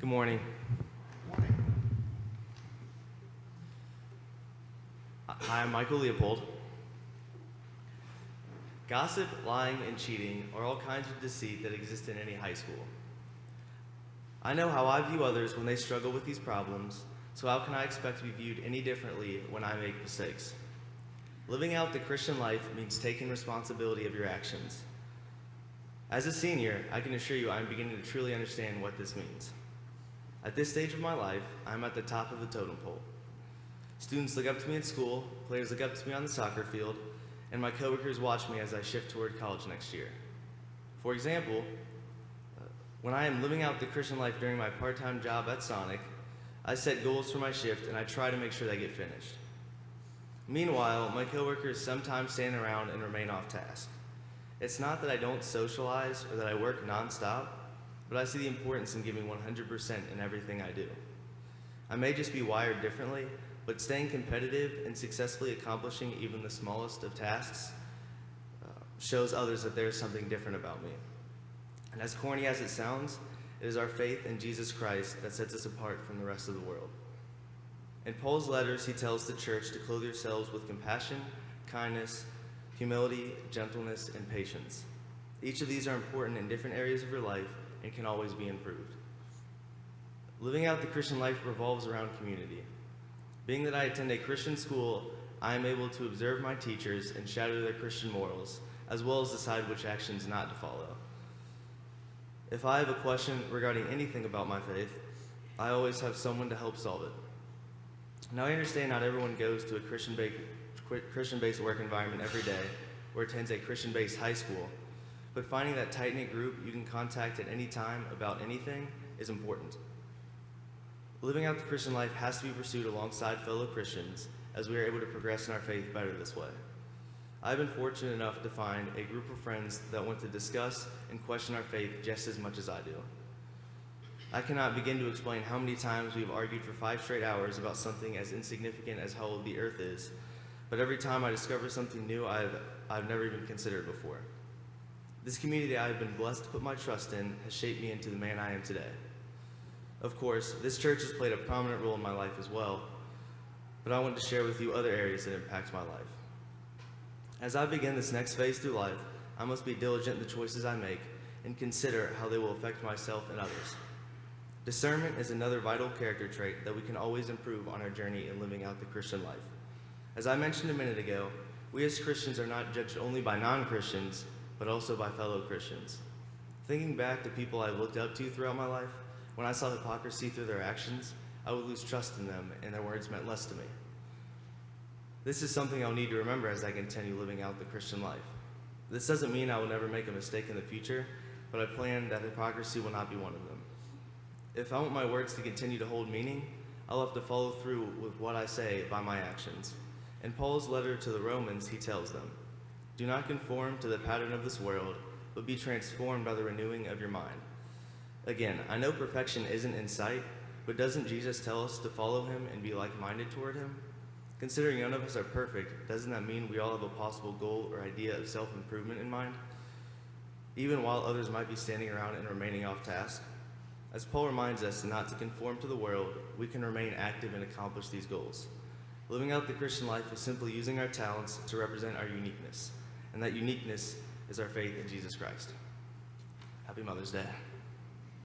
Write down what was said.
Good morning. Hi, I'm Michael Leopold. Gossip, lying, and cheating are all kinds of deceit that exist in any high school. I know how I view others when they struggle with these problems, so how can I expect to be viewed any differently when I make mistakes? Living out the Christian life means taking responsibility of your actions. As a senior, I can assure you I'm beginning to truly understand what this means. At this stage of my life, I'm at the top of the totem pole. Students look up to me in school, players look up to me on the soccer field, and my coworkers watch me as I shift toward college next year. For example, when I am living out the Christian life during my part-time job at Sonic, I set goals for my shift and I try to make sure they get finished. Meanwhile, my coworkers sometimes stand around and remain off task. It's not that I don't socialize or that I work nonstop, but I see the importance in giving 100% in everything I do. I may just be wired differently, but staying competitive and successfully accomplishing even the smallest of tasks shows others that there is something different about me. And as corny as it sounds, it is our faith in Jesus Christ that sets us apart from the rest of the world. In Paul's letters, he tells the church to clothe yourselves with compassion, kindness, humility, gentleness, and patience. Each of these are important in different areas of your life and can always be improved. Living out the Christian life revolves around community. Being that I attend a Christian school, I am able to observe my teachers and shadow their Christian morals, as well as decide which actions not to follow. If I have a question regarding anything about my faith, I always have someone to help solve it. Now, I understand not everyone goes to a Christian-based work environment every day or attends a Christian-based high school, but finding that tight-knit group you can contact at any time about anything is important. Living out the Christian life has to be pursued alongside fellow Christians, as we are able to progress in our faith better this way. I've been fortunate enough to find a group of friends that want to discuss and question our faith just as much as I do. I cannot begin to explain how many times we've argued for 5 straight hours about something as insignificant as how old the earth is, but every time I discover something new I've never even considered before. This community I have been blessed to put my trust in has shaped me into the man I am today. Of course, this church has played a prominent role in my life as well, but I want to share with you other areas that impact my life. As I begin this next phase through life, I must be diligent in the choices I make and consider how they will affect myself and others. Discernment is another vital character trait that we can always improve on our journey in living out the Christian life. As I mentioned a minute ago, we as Christians are not judged only by non-Christians, but also by fellow Christians. Thinking back to people I've looked up to throughout my life, when I saw hypocrisy through their actions, I would lose trust in them and their words meant less to me. This is something I'll need to remember as I continue living out the Christian life. This doesn't mean I will never make a mistake in the future, but I plan that hypocrisy will not be one of them. If I want my words to continue to hold meaning, I'll have to follow through with what I say by my actions. In Paul's letter to the Romans, he tells them, "Do not conform to the pattern of this world, but be transformed by the renewing of your mind." Again, I know perfection isn't in sight, but doesn't Jesus tell us to follow him and be like-minded toward him? Considering none of us are perfect, doesn't that mean we all have a possible goal or idea of self-improvement in mind? Even while others might be standing around and remaining off task? As Paul reminds us not to conform to the world, we can remain active and accomplish these goals. Living out the Christian life is simply using our talents to represent our uniqueness, and that uniqueness is our faith in Jesus Christ. Happy Mother's Day.